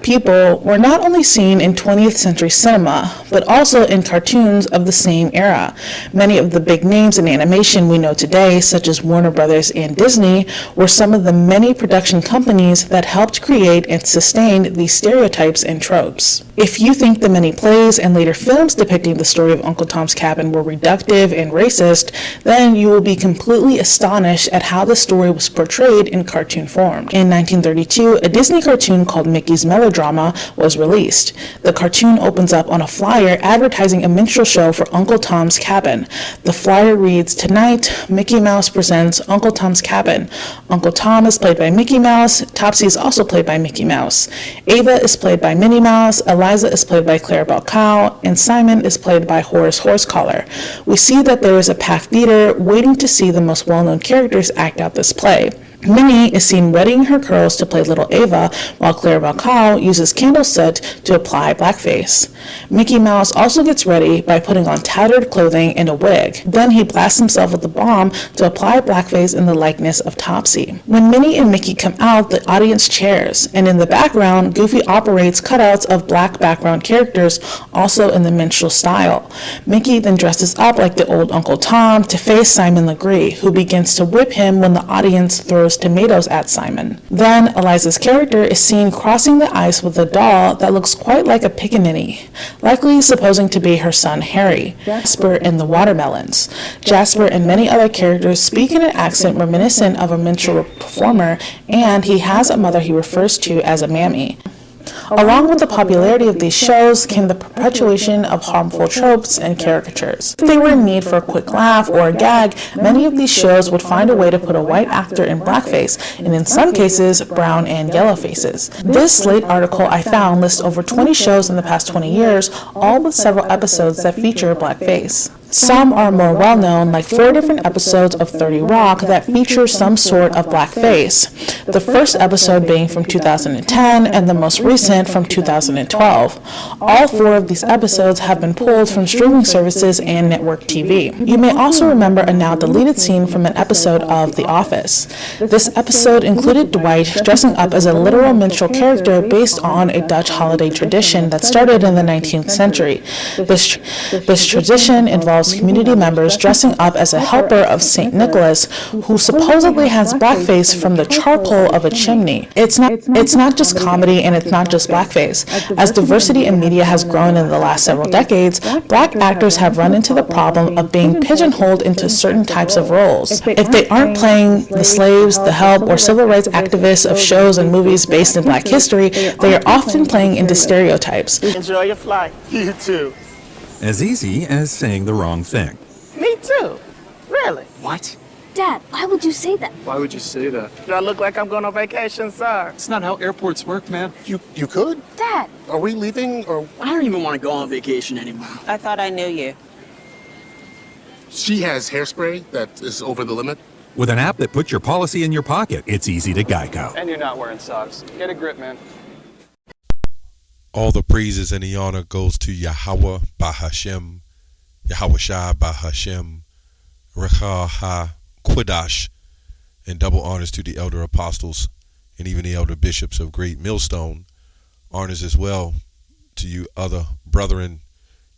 people were not only seen in 20th century cinema, but also in cartoons of the same era. Many of the big names in animation we know today, such as Warner Brothers and Disney, were some of the many production companies that helped create and sustain these stereotypes and tropes. If you think the many plays and later films depicting the story of Uncle Tom's Cabin were reductive and racist, then you will be completely astonished at how the story was portrayed in cartoon form. In 1932, a Disney cartoon called Mickey's Melodrama was released. The cartoon opens up on a flyer advertising a minstrel show for Uncle Tom's Cabin. The flyer reads, "Tonight, Mickey Mouse presents Uncle Tom's Cabin. Uncle Tom is played by Mickey Mouse. Topsy is also played by Mickey Mouse. Ava is played by Minnie Mouse. Eliza is played by Clarabelle Cow. And Simon is played by Horace Horsecollar." We see that there is a packed theater waiting to see the most well-known characters act out this play. Minnie is seen readying her curls to play Little Ava, while Clarabelle Cow uses candle soot to apply blackface. Mickey Mouse also gets ready by putting on tattered clothing and a wig. Then he blasts himself with a bomb to apply blackface in the likeness of Topsy. When Minnie and Mickey come out, the audience cheers, and in the background, Goofy operates cutouts of black background characters, also in the minstrel style. Mickey then dresses up like the old Uncle Tom to face Simon Legree, who begins to whip him when the audience throws tomatoes at Simon. Then Eliza's character is seen crossing the ice with a doll that looks quite like a pickaninny, likely supposing to be her son Harry. Jasper and the Watermelons. Jasper and many other characters speak in an accent reminiscent of a minstrel performer, and he has a mother he refers to as a mammy. Along with the popularity of these shows came the perpetuation of harmful tropes and caricatures. If they were in need for a quick laugh or a gag, many of these shows would find a way to put a white actor in blackface, and in some cases, brown and yellow faces. This Slate article I found lists over 20 shows in the past 20 years, all with several episodes that feature blackface. Some are more well-known, like 4 different episodes of 30 Rock that feature some sort of blackface, the first episode being from 2010 and the most recent from 2012. All 4 of these episodes have been pulled from streaming services and network TV. You may also remember a now-deleted scene from an episode of The Office. This episode included Dwight dressing up as a literal minstrel character based on a Dutch holiday tradition that started in the 19th century. This tradition involves community members dressing up as a helper of St. Nicholas, who supposedly has blackface from the charcoal of a chimney. It's not just comedy, and it's not just blackface. As diversity in media has grown in the last several decades, black actors have run into the problem of being pigeonholed into certain types of roles. If they aren't playing the slaves, the help, or civil rights activists of shows and movies based in black history, they are often playing into stereotypes. Enjoy your flight. You too. As easy as saying the wrong thing. Me too. Really? What? Dad, why would you say that? Why would you say that? Do I look like I'm going on vacation, sir? It's not how airports work, man. You could? Dad! Are we leaving or? I don't even want to go on vacation anymore. I thought I knew you. She has hairspray that is over the limit. With an app that puts your policy in your pocket, it's easy to Geico. And you're not wearing socks. Get a grip, man. All the praises and the honor goes to Yahweh Bahashem, Yahweh Shai Bahashem, Recha Ha Quadash, and double honors to the elder apostles and even the elder bishops of Great Millstone. Honors as well to you other brethren,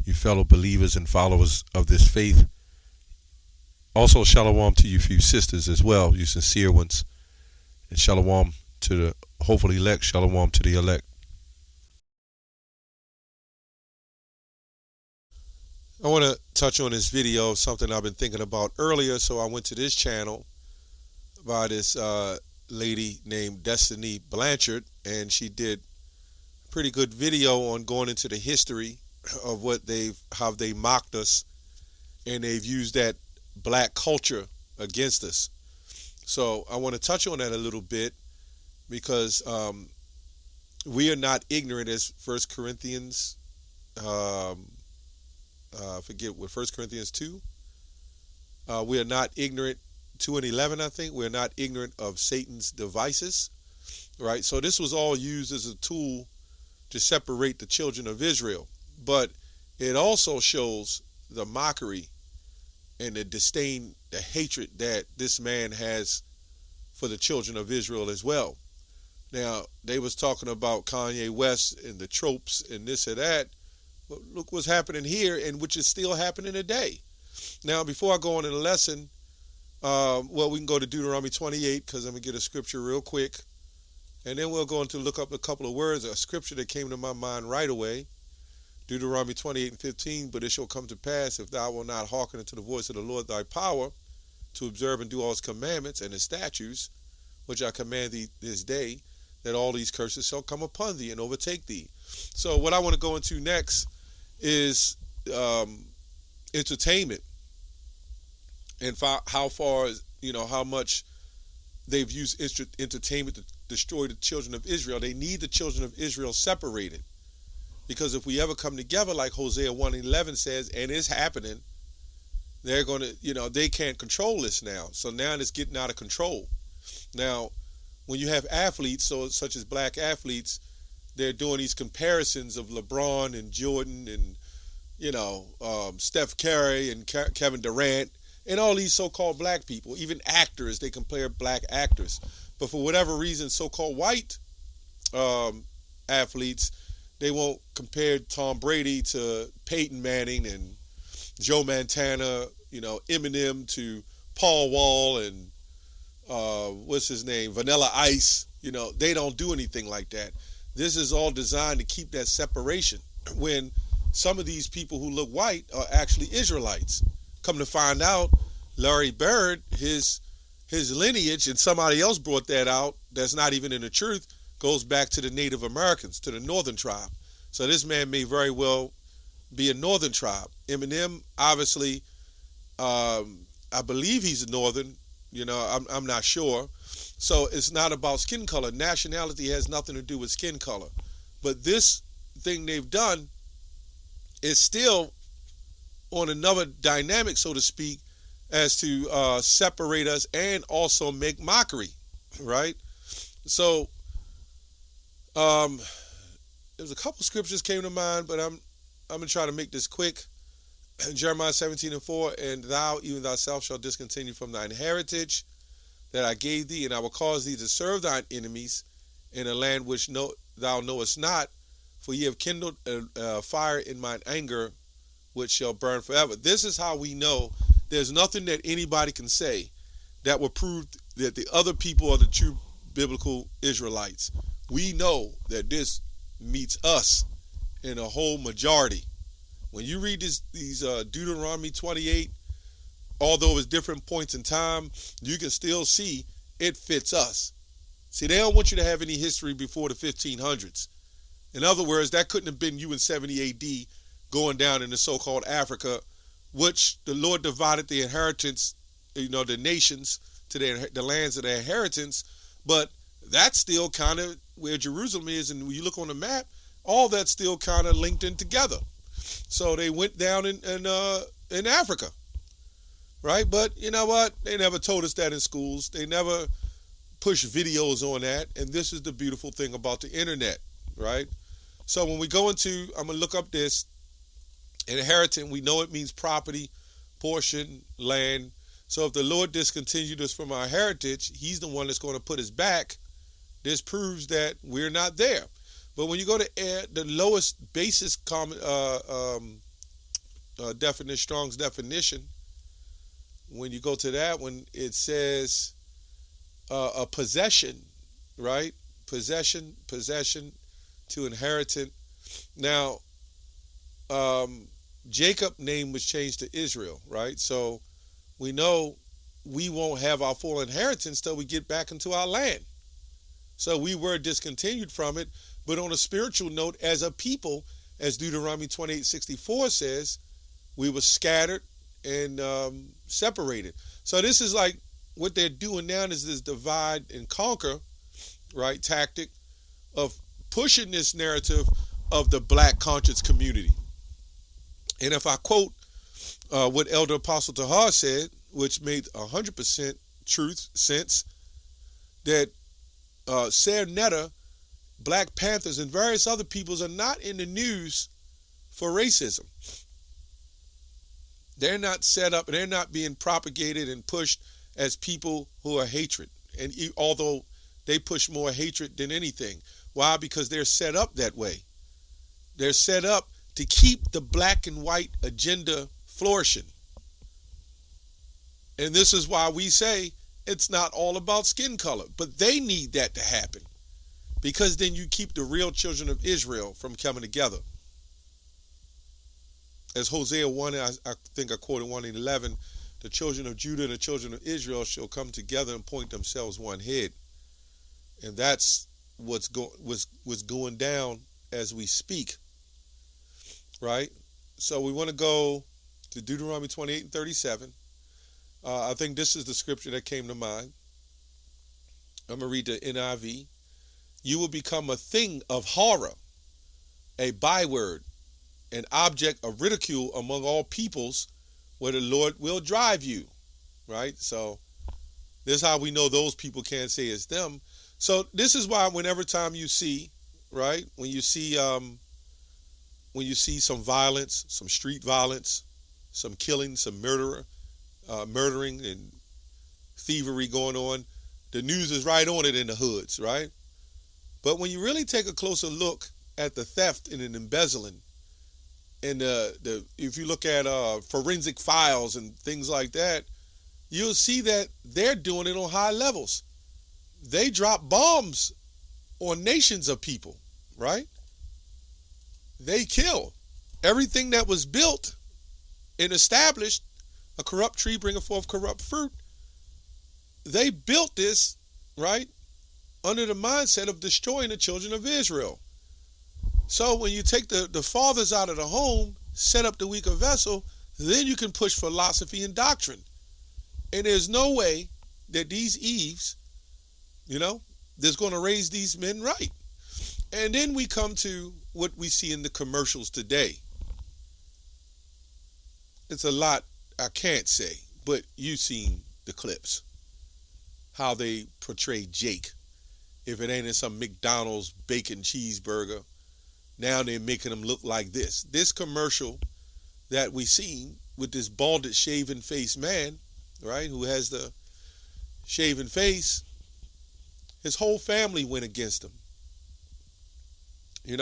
you fellow believers and followers of this faith. Also shalom to you few sisters as well, you sincere ones. And shalom to the hopefully elect, shalom to the elect. I want to touch on this video of something I've been thinking about earlier, so I went to this channel by this lady named Destiny Blanchard, and she did a pretty good video on going into the history of how they mocked us, and they've used that black culture against us. So I want to touch on that a little bit because we are not ignorant, as 1 Corinthians forget what 1 Corinthians 2. We are not ignorant, 2:11, I think. We're not ignorant of Satan's devices, right? So this was all used as a tool to separate the children of Israel. But it also shows the mockery and the disdain, the hatred that this man has for the children of Israel as well. Now, they was talking about Kanye West and the tropes and this or that. But look what's happening here, and which is still happening today. Now, before I go on in the lesson, we can go to Deuteronomy 28, because I'm going to get a scripture real quick. And then we'll go into look up a couple of words, a scripture that came to my mind right away. Deuteronomy 28 and 15, but it shall come to pass, if thou wilt not hearken unto the voice of the Lord thy power, to observe and do all his commandments and his statutes, which I command thee this day, that all these curses shall come upon thee and overtake thee. So what I want to go into next is entertainment, and how far, how much they've used entertainment to destroy the children of Israel. They need the children of Israel separated, because if we ever come together, like Hosea 1:11 says, and it's happening, they're going to, they can't control this now. So now it's getting out of control. Now, when you have athletes, such as black athletes, they're doing these comparisons of LeBron and Jordan and, Steph Curry and Kevin Durant and all these so-called black people. Even actors, they compare black actors. But for whatever reason, so-called white athletes, they won't compare Tom Brady to Peyton Manning and Joe Montana, Eminem to Paul Wall and what's his name, Vanilla Ice. They don't do anything like that. This is all designed to keep that separation, when some of these people who look white are actually Israelites. Come to find out, Larry Bird, his lineage, and somebody else brought that out, that's not even in the truth, goes back to the Native Americans, to the Northern tribe. So this man may very well be a Northern tribe. Eminem, obviously, I believe he's a Northern. I'm not sure. So it's not about skin color. Nationality has nothing to do with skin color. But this thing they've done is still on another dynamic, so to speak, as to separate us and also make mockery, right? So there's a couple scriptures came to mind, but I'm going to try to make this quick. Jeremiah 17:4, and thou, even thyself, shalt discontinue from thine heritage that I gave thee, and I will cause thee to serve thine enemies in a land which thou knowest not, for ye have kindled a fire in mine anger, which shall burn forever. This is how we know there's nothing that anybody can say that will prove that the other people are the true biblical Israelites. We know that this meets us in a whole majority. When you read these Deuteronomy 28, although it's different points in time, you can still see it fits us. See, they don't want you to have any history before the 1500s. In other words, that couldn't have been you in 70 AD going down in the so-called Africa, which the Lord divided the inheritance, the nations to the lands of their inheritance. But that's still kind of where Jerusalem is. And when you look on the map, all that's still kind of linked in together. So they went down in Africa, right? But you know what? They never told us that in schools. They never pushed videos on that. And this is the beautiful thing about the internet, right? So when we go into, I'm going to look up this, inheritance, we know it means property, portion, land. So if the Lord discontinued us from our heritage, he's the one that's going to put us back. This proves that we're not there. But when you go to the lowest basis common definition, Strong's definition, when you go to that one, it says a possession, right? Possession to inheritance. Now, Jacob's name was changed to Israel, right? So we know we won't have our full inheritance till we get back into our land. So we were discontinued from it. But on a spiritual note, as a people, as Deuteronomy 28:64 says, we were scattered and separated. So this is like what they're doing now is this divide and conquer, right, tactic of pushing this narrative of the black conscious community. And if I quote what Elder Apostle Tahar said, which made 100% sense, that Sarah Netta, Black Panthers, and various other peoples are not in the news for racism. They're not set up, they're not being propagated and pushed as people who are hatred. And although They push more hatred than anything. Why? Because they're set up that way. They're set up to keep the black and white agenda flourishing. And this is why we say it's not all about skin color. But they need that to happen, because then you keep the real children of Israel from coming together. As Hosea 1, I think I quoted 1:11, the children of Judah and the children of Israel shall come together and point themselves one head. And that's what's going down as we speak, right? So we want to go to Deuteronomy 28:37. I think this is the scripture that came to mind. I'm going to read the NIV. You will become a thing of horror, a byword, an object of ridicule among all peoples, where the Lord will drive you, right? So this is how we know those people can't say it's them. So this is why whenever time you see, right, when you see some violence, some street violence, some killing, some murdering and thievery going on, the news is right on it in the hoods, right? But when you really take a closer look at the theft and the embezzling, and if you look at forensic files and things like that, you'll see that they're doing it on high levels. They drop bombs on nations of people, right? They kill. Everything that was built and established, a corrupt tree bringeth forth corrupt fruit. They built this, right, under the mindset of destroying the children of Israel. So when you take the fathers out of the home, set up the weaker vessel, then you can push philosophy and doctrine. And there's no way that these Eves, that's going to raise these men right. And then we come to what we see in the commercials today. It's a lot I can't say, but you've seen the clips. How they portray Jake. If it ain't in some McDonald's bacon cheeseburger, now they're making him look like this. This commercial that we seen with this balded, shaven face man, right, who has the shaven face, his whole family went against him. He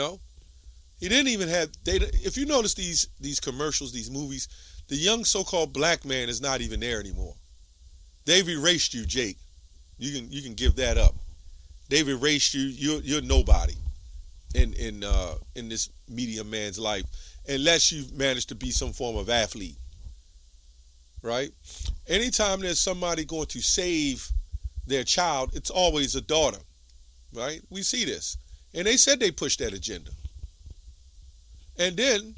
didn't even have data. If you notice these commercials, these movies, the young so-called black man is not even there anymore. They've erased you, Jake. You can give that up. They've erased you. You're nobody in this medium man's life, unless you've managed to be some form of athlete, right? Anytime there's somebody going to save their child, it's always a daughter, right? We see this, and they said they pushed that agenda. And then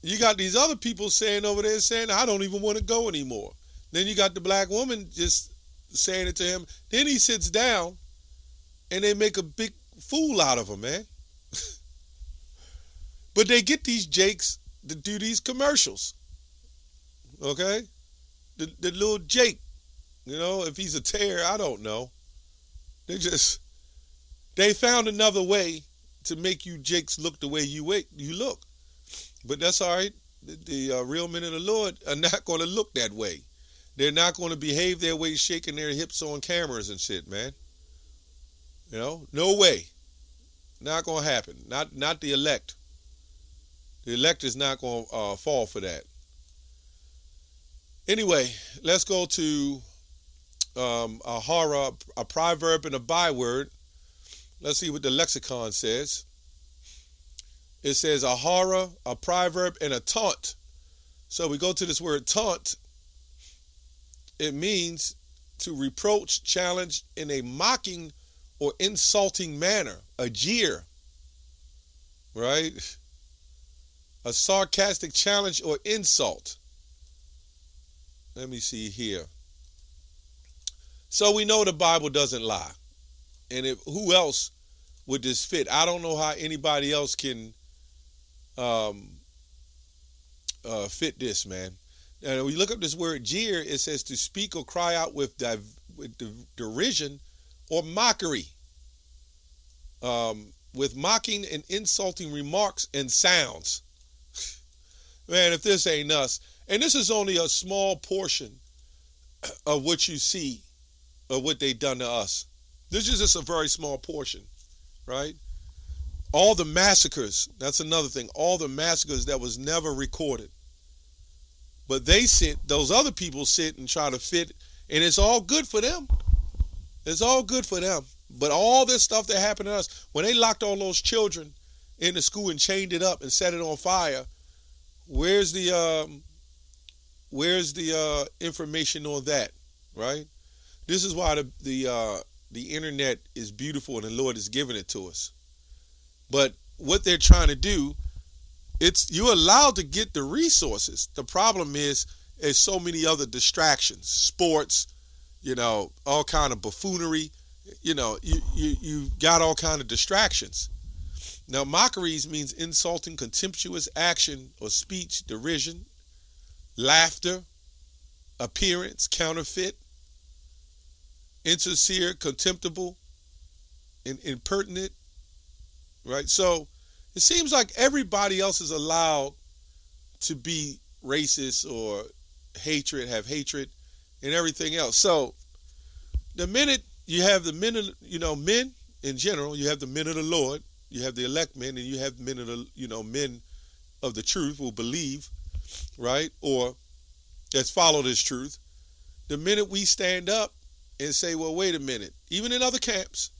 you got these other people saying over there, saying, I don't even want to go anymore. Then you got the black woman just saying it to him. Then he sits down, and they make a big fool out of him, man. But they get these Jakes to do these commercials, okay? The little Jake, if he's a tear, I don't know. They found another way to make you Jakes look the way you look. But that's all right. The real men of the Lord are not going to look that way. They're not going to behave their way, shaking their hips on cameras and shit, man. No way. Not going to happen. Not the elect. The elect is not going to fall for that. Anyway, let's go to a horror, a proverb, and a byword. Let's see what the lexicon says. It says a horror, a proverb, and a taunt. So we go to this word taunt. It means to reproach, challenge in a mocking or insulting manner, a jeer, right? A sarcastic challenge or insult. Let me see here. So we know the Bible doesn't lie. And who else would this fit? I don't know how anybody else can fit this, man. And when you look up this word jeer, it says to speak or cry out with derision or mockery. With mocking and insulting remarks and sounds. Man, if this ain't us. And this is only a small portion of what you see of what they done to us. This is just a very small portion, right? All the massacres, that's another thing, all the massacres that was never recorded. But those other people sit and try to fit, and it's all good for them. It's all good for them. But all this stuff that happened to us, when they locked all those children in the school and chained it up and set it on fire, where's the information on that, right? This is why the internet is beautiful and the Lord has given it to us. But what they're trying to do, you're allowed to get the resources. The problem is so many other distractions, sports, all kind of buffoonery. You got all kind of distractions. Now, mockeries means insulting, contemptuous action or speech, derision, laughter, appearance, counterfeit, insincere, contemptible, and impertinent, right? So it seems like everybody else is allowed to be racist or have hatred and everything else. So the minute you have the men, men in general, you have the men of the Lord, you have the elect men, and you have men of the, men of the truth who believe, right? Or that's followed this truth. The minute we stand up and say, well, wait a minute, even in other camps,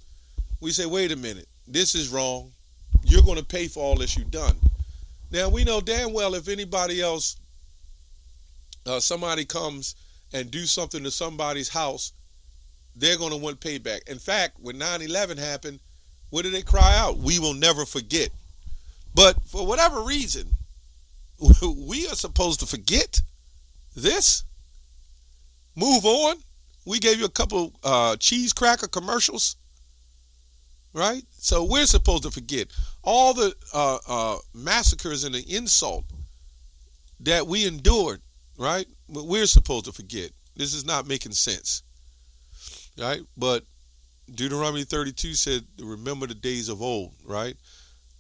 we say, wait a minute, this is wrong. You're going to pay for all this you've done. Now, we know damn well if anybody else, somebody comes and do something to somebody's house, they're going to want payback. In fact, when 9/11 happened, what did they cry out? We will never forget. But for whatever reason, we are supposed to forget this, move on. We gave you a couple cheese cracker commercials, right? So we're supposed to forget all the massacres and the insult that we endured, right? But we're supposed to forget. This is not making sense, right? But Deuteronomy 32 said, remember the days of old, right?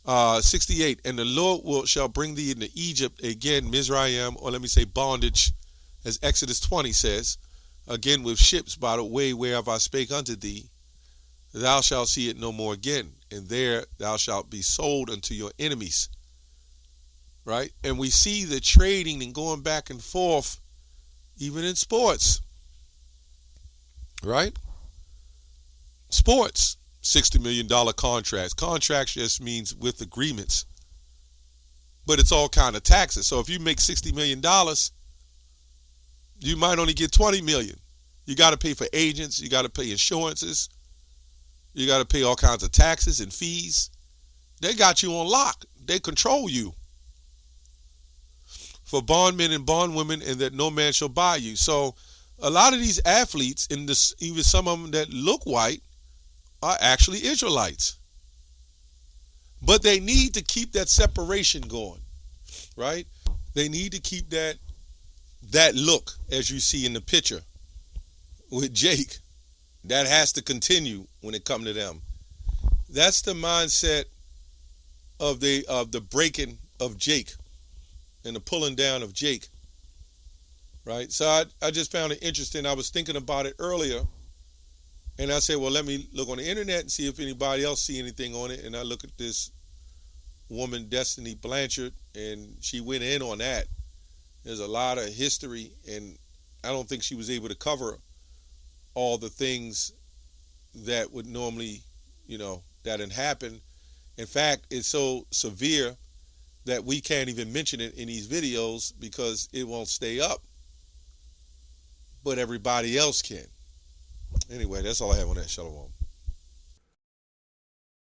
68, and the Lord shall bring thee into Egypt, again, Mizraim, or let me say bondage, as Exodus 20 says, again with ships by the way whereof I spake unto thee, thou shalt see it no more again, and there thou shalt be sold unto your enemies, right? And we see the trading and going back and forth, even in sports, right? Sports, $60 million contracts. Contracts just means with agreements, but it's all kind of taxes. So if you make $60 million, you might only get $20 million. You got to pay for agents. You got to pay insurances. You got to pay all kinds of taxes and fees. They got you on lock. They control you. For bondmen and bondwomen, and that no man shall buy you. So a lot of these athletes, even some of them that look white, are actually Israelites. But they need to keep that separation going, right? They need to keep that look, as you see in the picture with Jake. That has to continue when it comes to them. That's the mindset of the breaking of Jake and the pulling down of Jake, right? So I just found it interesting. I was thinking about it earlier, and I said, well, let me look on the internet and see if anybody else see anything on it. And I look at this woman, Destiny Blanchard, and she went in on that. There's a lot of history, and I don't think she was able to cover all the things that would normally, that had happened. In fact, it's so severe that we can't even mention it in these videos because it won't stay up. But everybody else can. Anyway, that's all I have on that. Shalom.